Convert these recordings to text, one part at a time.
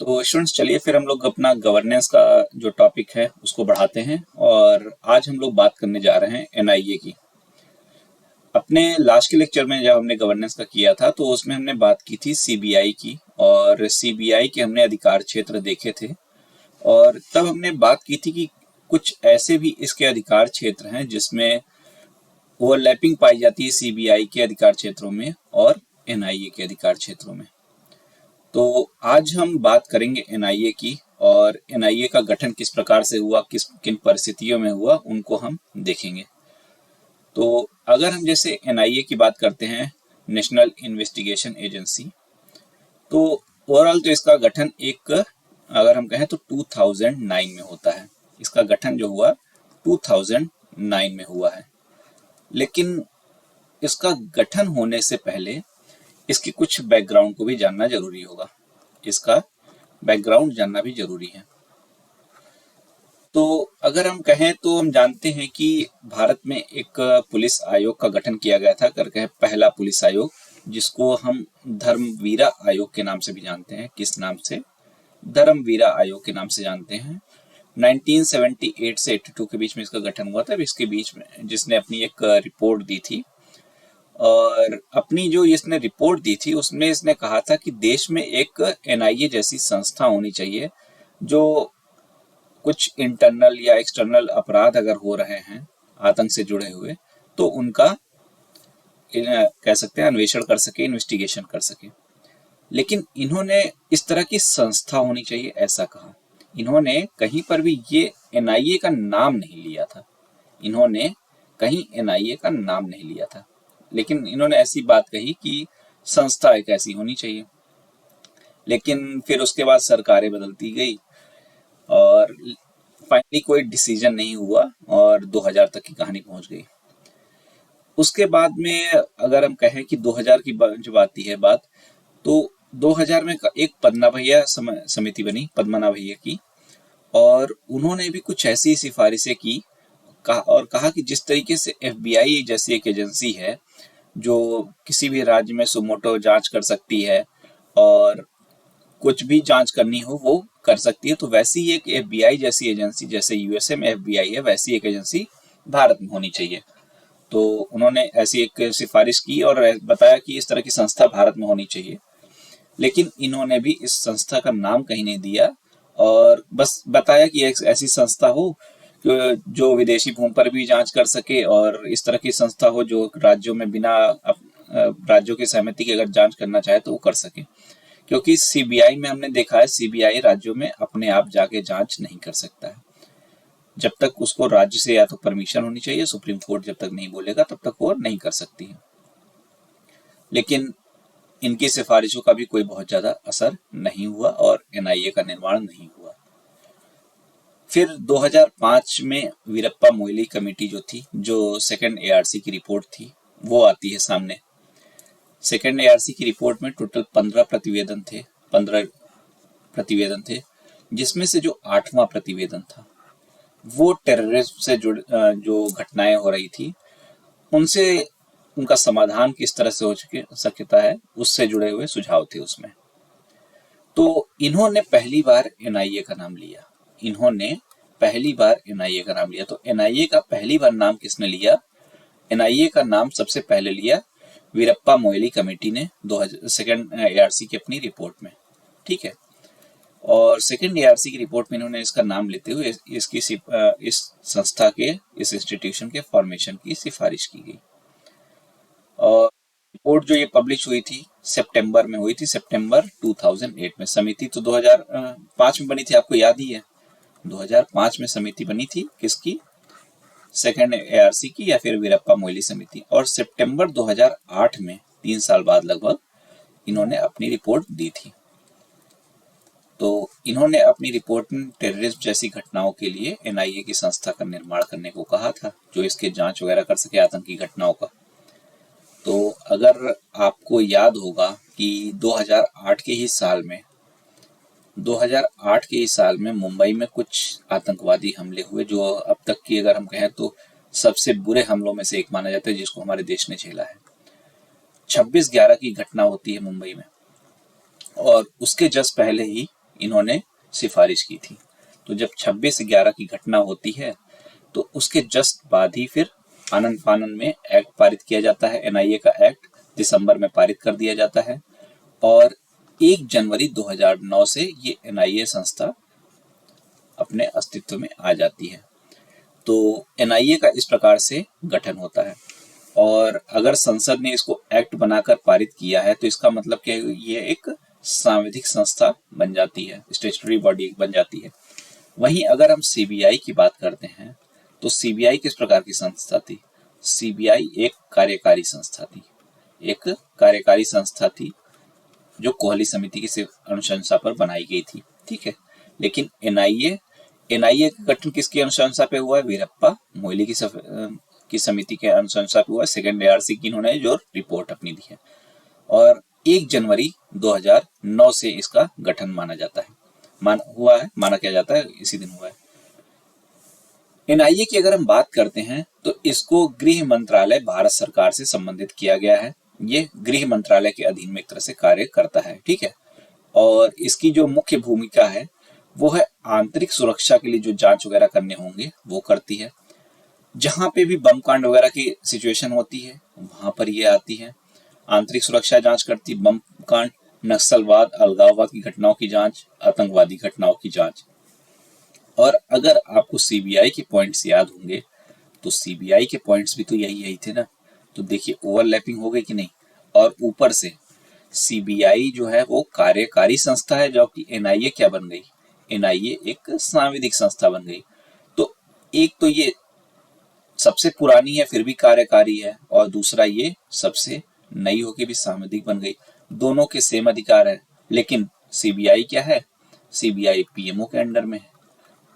तो स्टूडेंट्स, चलिए फिर हम लोग अपना गवर्नेंस का जो टॉपिक है उसको बढ़ाते हैं। और आज हम लोग बात करने जा रहे हैं एनआईए की। अपने लास्ट के लेक्चर में जब हमने गवर्नेंस का किया था तो उसमें हमने बात की थी सीबीआई की, और सीबीआई के हमने अधिकार क्षेत्र देखे थे। और तब हमने बात की थी कि कुछ ऐसे भी इसके अधिकार क्षेत्र हैं जिसमें ओवरलैपिंग पाई जाती है सीबीआई के अधिकार क्षेत्रों में और एनआईए के अधिकार क्षेत्रों में। तो आज हम बात करेंगे एनआईए की, और एनआईए का गठन किस प्रकार से हुआ, किन परिस्थितियों में हुआ, उनको हम देखेंगे। तो अगर हम जैसे एनआईए की बात करते हैं, नेशनल इन्वेस्टिगेशन एजेंसी, तो ओवरऑल तो इसका गठन अगर हम कहें तो 2009 में होता है। इसका गठन जो हुआ 2009 में हुआ है। लेकिन इसका गठन होने से पहले इसकी कुछ बैकग्राउंड को भी जानना जरूरी होगा। इसका बैकग्राउंड जानना भी जरूरी है। तो अगर हम कहें तो हम जानते हैं कि भारत में एक पुलिस आयोग का गठन किया गया था, करके पहला पुलिस आयोग, जिसको हम धर्मवीरा आयोग के नाम से भी जानते हैं। किस नाम से? धर्मवीरा आयोग के नाम से जानते हैं। 1978 से 82 के बीच में इसका गठन हुआ था। इसके बीच में जिसने अपनी एक रिपोर्ट दी थी, और अपनी जो इसने रिपोर्ट दी थी उसमें इसने कहा था कि देश में एक एनआईए जैसी संस्था होनी चाहिए, जो कुछ इंटरनल या एक्सटर्नल अपराध अगर हो रहे हैं आतंक से जुड़े हुए, तो उनका कह सकते हैं अन्वेषण कर सके, इन्वेस्टिगेशन कर सके। लेकिन इन्होंने इस तरह की संस्था होनी चाहिए ऐसा कहा। इन्होंने कहीं पर भी ये एनआईए का नाम नहीं लिया था। इन्होंने कहीं एनआईए का नाम नहीं लिया था, लेकिन इन्होंने ऐसी बात कही कि संस्था एक ऐसी होनी चाहिए। लेकिन फिर उसके बाद सरकारें बदलती गई और फाइनली कोई डिसीजन नहीं हुआ, और 2000 तक की कहानी पहुंच गई। उसके बाद में अगर हम कहें कि 2000 की जब आती है बात, तो 2000 में एक पद्मा भैया समिति बनी, पद्मनाभ भैया की, और उन्होंने भी कुछ ऐसी सिफारिशें की, कहा कि जिस तरीके से एफबीआई जैसी एक एजेंसी है जो किसी भी राज्य में सुमोटो जांच कर सकती है और कुछ भी जांच करनी हो वो कर सकती है, तो वैसी एक एफबीआई जैसी एजेंसी, जैसे यूएसए में एफबीआई है, वैसी एक एजेंसी भारत में होनी चाहिए। तो उन्होंने ऐसी एक सिफारिश की और बताया कि इस तरह की संस्था भारत में होनी चाहिए। लेकिन इन्होंने भी इस संस्था का नाम कहीं नहीं दिया, और बस बताया कि एक ऐसी संस्था हो जो विदेशी भूमि पर भी जांच कर सके, और इस तरह की संस्था हो जो राज्यों में बिना राज्यों की सहमति के अगर जांच करना चाहे तो वो कर सके। क्योंकि सीबीआई में हमने देखा है, सीबीआई राज्यों में अपने आप जाके जांच नहीं कर सकता है। जब तक उसको राज्य से या तो परमिशन होनी चाहिए, सुप्रीम कोर्ट जब तक नहीं बोलेगा तब तक वो नहीं कर सकती है। लेकिन इनकी सिफारिशों का भी कोई बहुत ज्यादा असर नहीं हुआ और एनआईए का निर्माण नहीं हुआ। फिर 2005 में वीरप्पा मोइली कमेटी जो थी, जो सेकंड एआरसी की रिपोर्ट थी, वो आती है सामने। सेकंड एआरसी की रिपोर्ट में टोटल 15 प्रतिवेदन थे, जिसमें से जो 8वां प्रतिवेदन था वो टेररिज्म से जो घटनाएं हो रही थी उनसे, उनका समाधान किस तरह से हो सकता है, उससे जुड़े हुए सुझाव थे उसमें। तो इन्होंने पहली बार एनआईए का नाम लिया। तो एनआईए का पहली बार नाम किसने लिया? एनआईए का नाम सबसे पहले लिया वीरप्पा मोइली कमेटी ने सेकंड एआरसी की अपनी रिपोर्ट में। ठीक है। और सेकंड एआरसी की रिपोर्ट में इन्होंने इसका नाम लेते हुए इस संस्था के, इस इंस्टीट्यूशन के फॉर्मेशन की सिफारिश की गई। और रिपोर्ट जो ये पब्लिश हुई थी सितंबर में हुई थी, सितंबर 2008 में। समिति तो 2005 में बनी थी, आपको याद ही है। 2005 में समिति बनी थी, किसकी? सेकंड एआरसी की, या फिर वीरप्पा मोइली समिति। और सितंबर 2008 में, 3 साल बाद लगभग, इन्होंने अपनी रिपोर्ट दी थी। तो इन्होंने अपनी रिपोर्ट में टेररिज्म जैसी घटनाओं के लिए एनआईए की संस्था का निर्माण करने को कहा था, जो इसके जांच वगैरह कर सके आतंकी घटनाओं का। तो अगर आपको याद होगा कि 2008 के ही साल में मुंबई में कुछ आतंकवादी हमले हुए, जो अब तक की अगर हम कहें तो सबसे बुरे हमलों में से एक माना जाता है, जिसको हमारे देश ने झेला है। 26/11 की घटना होती है मुंबई में, और उसके जस्ट पहले ही इन्होंने सिफारिश की थी। तो जब 26/11 की घटना होती है तो उसके जस्ट बाद ही फिर आनन फानन में एक्ट पारित किया जाता है। एनआईए का एक्ट दिसंबर में पारित कर दिया जाता है और 1 जनवरी 2009 से ये एनआईए संस्था अपने अस्तित्व में आ जाती है। तो एनआईए का इस प्रकार से गठन होता है और अगर संसद ने इसको एक्ट बनाकर पारित किया है तो इसका मतलब क्या है, ये एक सांविधिक संस्था बन जाती है, स्टैट्यूटरी बॉडी बन जाती है। वहीं अगर हम सीबीआई की बात करते हैं तो सीबीआई किस प्रकार की संस्था थी? सीबीआई एक कार्यकारी संस्था थी, एक कार्यकारी संस्था थी जो कोहली समिति की अनुशंसा पर बनाई गई थी, ठीक है। लेकिन एनआईए का गठन किसकी अनुशंसा पे हुआ है? वीरप्पा मोइली की समिति के अनुशंसा पे हुआ है। सेकंड एआरसी की इन्होंने जो रिपोर्ट अपनी दी है और 1 जनवरी 2009 से इसका गठन माना जाता है, माना क्या जाता है, इसी दिन हुआ है। एनआईए की अगर हम बात करते हैं तो इसको गृह मंत्रालय भारत सरकार से संबंधित किया गया है। ये गृह मंत्रालय के अधीन में एक तरह से कार्य करता है, ठीक है। और इसकी जो मुख्य भूमिका है वो है आंतरिक सुरक्षा के लिए जो जांच वगैरह करने होंगे वो करती है। जहां पे भी बम कांड वगैरह की सिचुएशन होती है वहां पर ये आती है, आंतरिक सुरक्षा जांच करती, बम कांड, नक्सलवाद, अलगाववाद की घटनाओं की जांच, आतंकवादी घटनाओं की जांच। और अगर आपको सीबीआई के पॉइंट्स याद होंगे तो सीबीआई के पॉइंट्स भी तो यही थे ना। तो देखिए ओवरलैपिंग हो गई कि नहीं। और ऊपर से सीबीआई जो है वो कार्यकारी संस्था है, जबकि एनआईए क्या बन गई? एनआईए एक सांविधिक संस्था बन गई। तो एक तो ये सबसे पुरानी है फिर भी कार्यकारी है और दूसरा ये सबसे नई होके भी सांविधिक बन गई। दोनों के सेम अधिकार है, लेकिन सीबीआई क्या है? सीबीआई पीएमओ के अंडर में है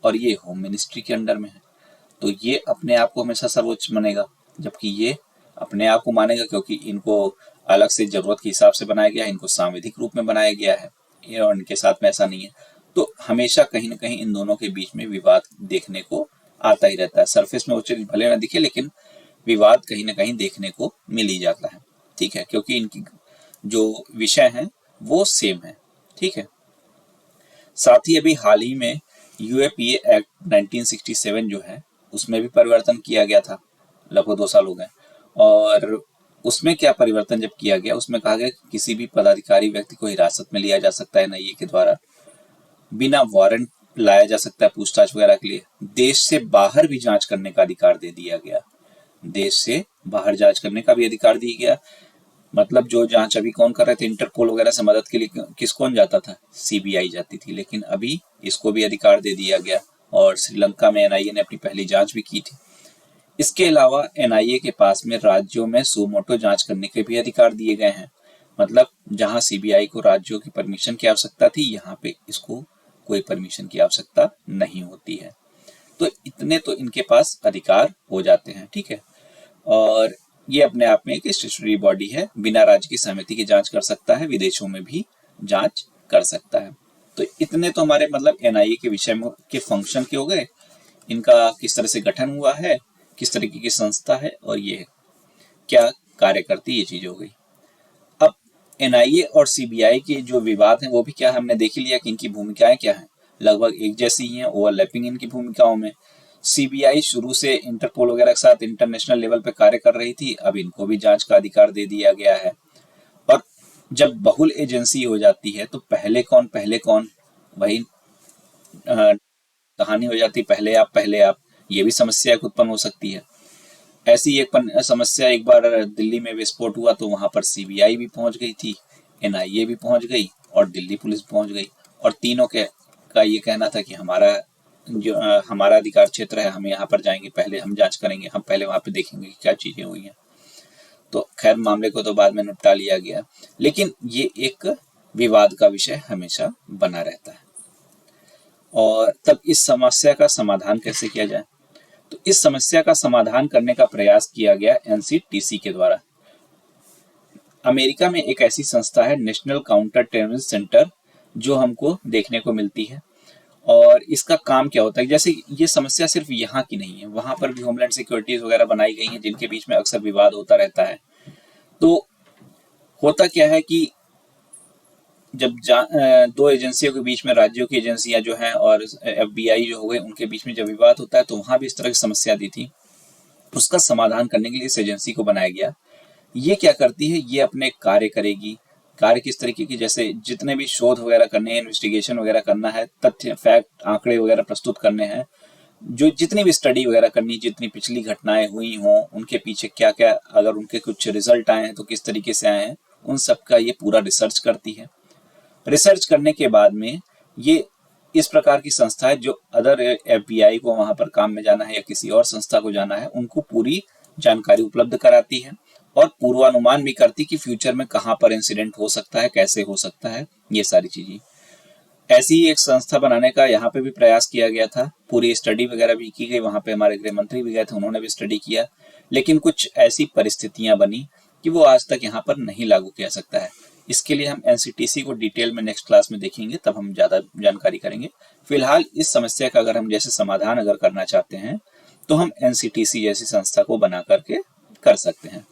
और ये होम मिनिस्ट्री के अंडर में है। तो ये अपने आप को हमेशा सर्वोच्च मानेगा, जबकि ये अपने आप को मानेगा क्योंकि इनको अलग से जरूरत के हिसाब से बनाया गया है, इनको सांविधिक रूप में बनाया गया है और इनके साथ में ऐसा नहीं है। तो हमेशा कहीं ना कहीं इन दोनों के बीच में विवाद देखने को आता ही रहता है। सरफेस में वो चीज भले ना दिखे लेकिन विवाद कहीं ना कहीं देखने को मिल ही जाता है, ठीक है, क्योंकि इनकी जो विषय है वो सेम है, ठीक है। साथ ही अभी हाल ही में यूएपीए एक्ट 1967 जो है उसमें भी परिवर्तन किया गया था, लगभग 2 साल हो गए। और उसमें क्या परिवर्तन जब किया गया, उसमें कहा गया कि किसी भी पदाधिकारी व्यक्ति को हिरासत में लिया जा सकता है एनआईए के द्वारा, बिना वारंट लाया जा सकता है पूछताछ वगैरह के लिए, देश से बाहर भी जांच करने का अधिकार दे दिया गया, देश से बाहर जांच करने का भी अधिकार दिया गया। मतलब जो जांच अभी कौन कर रहे थे, इंटरपोल वगैरह से मदद के लिए कौन जाता था? सीबीआई जाती थी, लेकिन अभी इसको भी अधिकार दे दिया गया और श्रीलंका में एनआईए ने अपनी पहली जांच भी की थी। इसके अलावा एनआईए के पास में राज्यों में सुमोटो जांच करने के भी अधिकार दिए गए हैं। मतलब जहां सीबीआई को राज्यों की परमिशन की आवश्यकता थी, यहाँ पे इसको कोई परमिशन की आवश्यकता नहीं होती है। तो इतने तो इनके पास अधिकार हो जाते हैं, ठीक है। और ये अपने आप में एक स्टैट्यूटरी बॉडी है, बिना राज्य की सहमति की जांच कर सकता है, विदेशों में भी जांच कर सकता है। तो इतने तो हमारे मतलब एनआईए के विषय में के फंक्शन के हो गए, इनका किस तरह से गठन हुआ है, किस तरीके की संस्था है और ये क्या कार्य करती, ये चीज हो गई। अब एनआईए और सीबीआई के जो विवाद हैं वो भी क्या हमने देख लिया कि इनकी भूमिकाएं क्या हैं, लगभग एक जैसी ही हैं, ओवरलैपिंग इनकी भूमिकाओं में। सीबीआई शुरू से इंटरपोल वगैरह के साथ इंटरनेशनल लेवल पे कार्य कर रही थी, अब इनको भी जांच का अधिकार दे दिया गया है। और जब बहुल एजेंसी हो जाती है तो पहले कौन वही कहानी हो जाती, पहले आप, ये भी समस्या उत्पन्न हो सकती है। ऐसी एक समस्या एक बार दिल्ली में विस्फोट हुआ तो वहां पर सीबीआई भी पहुंच गई थी, एनआईए भी पहुंच गई और दिल्ली पुलिस पहुंच गई, और तीनों का ये कहना था कि हमारा अधिकार क्षेत्र है, हम यहाँ पर जाएंगे, पहले हम जांच करेंगे, हम पहले वहां पे देखेंगे कि क्या चीजें हुई हैं। तो खैर मामले को तो बाद में निपटा लिया गया, लेकिन ये एक विवाद का विषय हमेशा बना रहता है। और तब इस समस्या का समाधान कैसे किया जाए? तो इस समस्या का समाधान करने का प्रयास किया गया एनसीटीसी के द्वारा। अमेरिका में एक ऐसी संस्था है नेशनल काउंटर टेररिज्म सेंटर, जो हमको देखने को मिलती है। और इसका काम क्या होता है, जैसे ये समस्या सिर्फ यहाँ की नहीं है, वहां पर भी होमलैंड सिक्योरिटीज वगैरह बनाई गई हैं जिनके बीच में अक्सर विवाद होता रहता है। तो होता क्या है कि जब दो एजेंसियों के बीच में, राज्यों की एजेंसियां जो हैं और FBI जो हो गए, उनके बीच में जब विवाद होता है तो वहां भी इस तरह की समस्या दी थी। उसका समाधान करने के लिए इस एजेंसी को बनाया गया। ये क्या करती है, ये अपने कार्य करेगी। कार्य किस तरीके की, जैसे जितने भी शोध वगैरह करने हैं, इन्वेस्टिगेशन वगैरह करना है, तथ्य फैक्ट आंकड़े वगैरह प्रस्तुत करने हैं, जो जितनी भी स्टडी वगैरह करनी, जितनी पिछली घटनाएं हुई हों, उनके पीछे क्या क्या, अगर उनके कुछ रिजल्ट आए हैं तो किस तरीके से आए हैं, उन सब का ये पूरा रिसर्च करती है। रिसर्च करने के बाद में ये इस प्रकार की संस्था है जो अदर FBI को वहां पर काम में जाना है या किसी और संस्था को जाना है, उनको पूरी जानकारी उपलब्ध कराती है और पूर्वानुमान भी करती कि फ्यूचर में कहां पर इंसिडेंट हो सकता है, कैसे हो सकता है, ये सारी चीजें। ऐसी ही एक संस्था बनाने का यहाँ पे भी प्रयास किया गया था, पूरी स्टडी वगैरह भी की गई, वहां पे हमारे गृह मंत्री भी गए थे, उन्होंने भी स्टडी किया, लेकिन कुछ ऐसी परिस्थितियां बनी कि वो आज तक यहाँ पर नहीं लागू किया सकता है। इसके लिए हम NCTC को डिटेल में नेक्स्ट क्लास में देखेंगे, तब हम ज्यादा जानकारी करेंगे। फिलहाल इस समस्या का अगर हम जैसे समाधान अगर करना चाहते हैं तो हम NCTC जैसी संस्था को बना करके कर सकते हैं,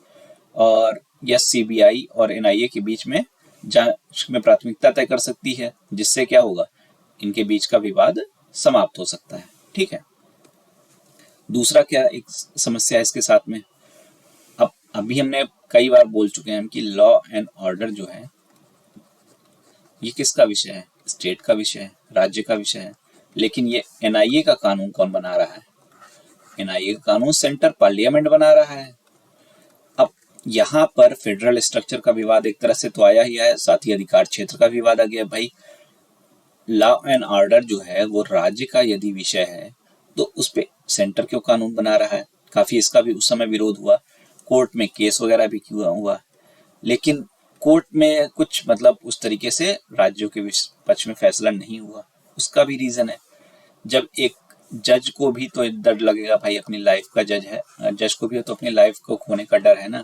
और यह CBI और NIA के बीच में जांच में प्राथमिकता तय कर सकती है, जिससे क्या होगा, इनके बीच का विवाद समाप्त हो सकता है। ठीक है। दूसरा क्या एक समस्या है इसके साथ में, अब अभी हमने कई बार बोल चुके हैं कि लॉ एंड ऑर्डर जो है ये किसका विषय है, स्टेट का विषय है, राज्य का विषय है, लेकिन ये NIA का कानून कौन बना रहा है, NIA का कानून सेंटर पार्लियामेंट बना रहा है। अब यहाँ पर फेडरल स्ट्रक्चर का विवाद एक तरह से तो आया ही है, साथ ही अधिकार क्षेत्र का विवाद आ गया। भाई लॉ एंड ऑर्डर जो है वो राज्य का यदि विषय है तो उस पे सेंटर क्यों कानून बना रहा है, काफी इसका भी उस समय विरोध हुआ, कोर्ट में केस वगैरह भी हुआ, लेकिन कोर्ट में कुछ मतलब उस तरीके से राज्यों के पक्ष में फैसला नहीं हुआ। उसका भी रीजन है, जब एक जज को भी तो डर लगेगा, भाई अपनी लाइफ का जज है, जज को भी तो अपनी लाइफ को खोने का डर है ना।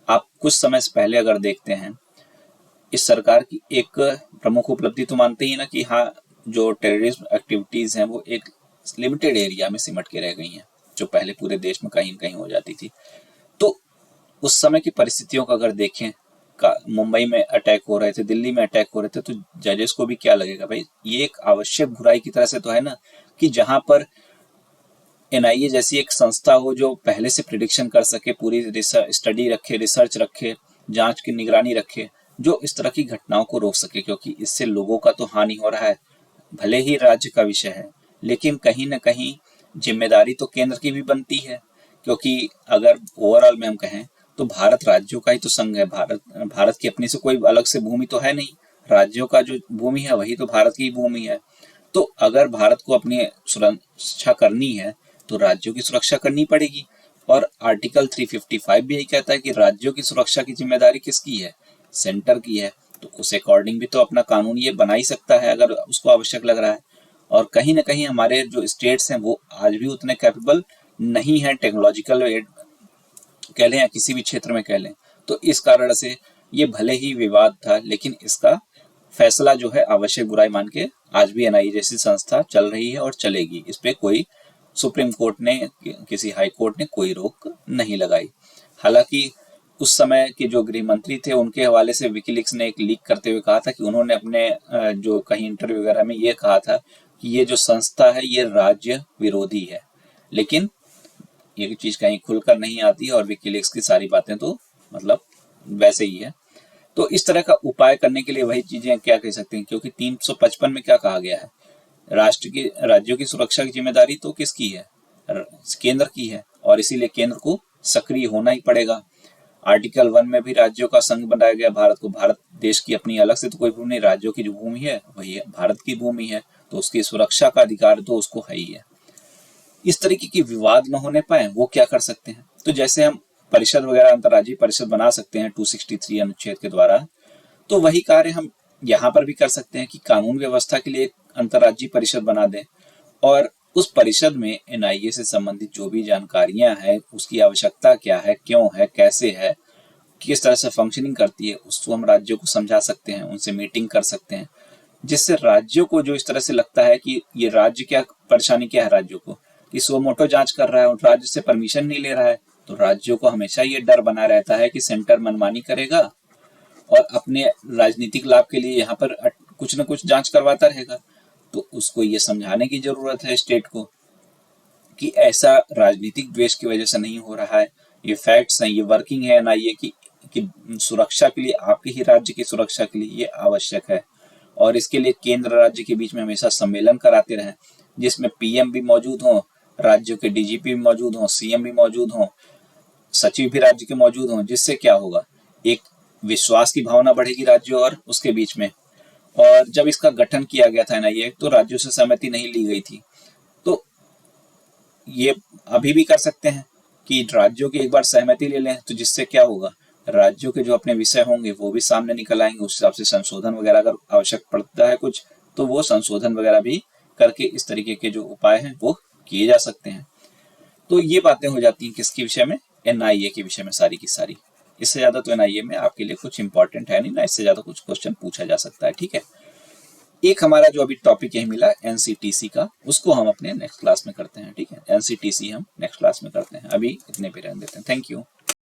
आप कुछ समय से पहले अगर देखते हैं, इस सरकार की एक प्रमुख उपलब्धि तो मानते ही ना कि हाँ, जो टेररिज्म एक्टिविटीज हैं वो एक लिमिटेड एरिया में सिमट के रह गई हैं, जो पहले पूरे देश में कहीं कहीं हो जाती थी। तो उस समय की परिस्थितियों का अगर देखें, मुंबई में अटैक हो रहे थे, दिल्ली में अटैक हो रहे थे, तो जजेस को भी क्या लगेगा, भाई ये एक आवश्यक बुराई की तरह से तो है ना, कि जहां पर NIA जैसी एक संस्था हो जो पहले से प्रिडिक्शन कर सके, पूरी स्टडी रखे, रिसर्च रखे, जांच की निगरानी रखे, जो इस तरह की घटनाओं को रोक सके, क्योंकि इससे लोगों का तो हानि हो रहा है। भले ही राज्य का विषय है, लेकिन कहीं ना कहीं जिम्मेदारी तो केंद्र की भी बनती है, क्योंकि अगर ओवरऑल में हम कहें तो भारत राज्यों का ही तो संघ है। भारत की अपनी से कोई अलग से भूमि तो है नहीं, राज्यों का जो भूमि है वही तो भारत की भूमि है। तो अगर भारत को अपनी सुरक्षा करनी है तो राज्यों की सुरक्षा करनी पड़ेगी, और आर्टिकल 355 भी यही कहता है कि राज्यों की सुरक्षा की जिम्मेदारी किसकी है, सेंटर की है। तो उस अकॉर्डिंग भी तो अपना कानून ये बना ही सकता है अगर उसको आवश्यक लग रहा है। और कहीं ना कहीं हमारे जो स्टेट्स हैं वो आज भी उतने कैपेबल नहीं है, टेक्नोलॉजिकल कह लें या किसी भी क्षेत्र में कह लें। तो इस कारण से ये भले ही विवाद था, लेकिन इसका फैसला जो है आवश्यक बुराई मान के आज भी NIA जैसी संस्था चल रही है और चलेगी। इस पे कोई सुप्रीम कोर्ट ने, किसी हाई कोर्ट ने कोई रोक नहीं लगाई। हालांकि उस समय के जो गृह मंत्री थे उनके हवाले से विकीलीक्स ने एक लीक करते हुए कहा था कि उन्होंने अपने जो कहीं इंटरव्यू वगैरह में ये कहा था कि ये जो संस्था है ये राज्य विरोधी है, लेकिन ये चीज कहीं खुलकर नहीं आती है और विकीलीक्स की सारी बातें तो मतलब वैसे ही है। तो इस तरह का उपाय करने के लिए वही चीजें क्या कह सकते हैं, क्योंकि 355 में क्या कहा गया है, राज्यों की सुरक्षा की जिम्मेदारी तो किसकी है, केंद्र की है, और इसीलिए केंद्र को सक्रिय होना ही पड़ेगा। आर्टिकल 1 में भी राज्यों का संघ बनाया गया भारत को, भारत देश की अपनी अलग से तो कोई भूमि नहीं, राज्यों की जो भूमि है वही है, भारत की भूमि है, तो उसकी सुरक्षा का अधिकार तो उसको है ही है। इस तरीके की विवाद न होने पाए वो क्या कर सकते हैं, तो जैसे हम परिषद वगैरह, अंतर्राज्यीय परिषद बना सकते हैं 263 अनुच्छेद के द्वारा, तो वही कार्य हम यहाँ पर भी कर सकते हैं कि कानून व्यवस्था के लिए एक अंतर्राज्यीय परिषद बना दें, और उस परिषद में NIA से संबंधित जो भी जानकारियां हैं, उसकी आवश्यकता क्या है, क्यों है, कैसे है, किस तरह से फंक्शनिंग करती है, उसको हम राज्यों को समझा सकते हैं, उनसे मीटिंग कर सकते हैं, जिससे राज्यों को जो इस तरह से लगता है कि ये राज्य क्या परेशानी क्या है राज्यों को, कि सो मोटो जांच कर रहा है और राज्य से परमिशन नहीं ले रहा है, तो राज्यों को हमेशा ये डर बना रहता है कि सेंटर मनमानी करेगा और अपने राजनीतिक लाभ के लिए यहाँ पर कुछ न कुछ जांच करवाता रहेगा। तो उसको ये समझाने की जरूरत है स्टेट को कि ऐसा राजनीतिक द्वेष की वजह से नहीं हो रहा है, ये फैक्ट्स हैं, ये वर्किंग है एनआईए की कि सुरक्षा के लिए, आपके ही राज्य की सुरक्षा के लिए ये आवश्यक है। और इसके लिए केंद्र राज्य के बीच में हमेशा सम्मेलन कराते रहें, जिसमें पीएम भी मौजूद हों, राज्यों के डीजीपी भी मौजूद हों, सीएम भी मौजूद हों, सचिव भी राज्य के मौजूद हों, जिससे क्या होगा, एक विश्वास की भावना बढ़ेगी राज्यों और उसके बीच में। और जब इसका गठन किया गया था एनआईए, तो राज्यों से सहमति नहीं ली गई थी। तो ये अभी भी कर सकते हैं कि राज्यों की एक बार सहमति ले लें, तो जिससे क्या होगा, राज्यों के जो अपने विषय होंगे वो भी सामने निकल आएंगे। उस हिसाब से संशोधन वगैरह अगर आवश्यक पड़ता है कुछ, तो वो संशोधन वगैरह भी करके इस तरीके के जो उपाय हैं वो किए जा सकते हैं। तो ये बातें हो जाती हैं किसके विषय में, एनआईए के विषय में सारी की सारी। इससे ज्यादा तो एनआईए में आपके लिए कुछ इंपॉर्टेंट है नहीं ना, इससे ज्यादा कुछ क्वेश्चन पूछा जा सकता है। ठीक है, एक हमारा जो अभी टॉपिक यही मिला एनसीटीसी का, उसको हम अपने नेक्स्ट क्लास में करते हैं। ठीक है, एनसीटीसी हम नेक्स्ट क्लास में करते हैं, अभी इतने पे रहने देते हैं। Thank you.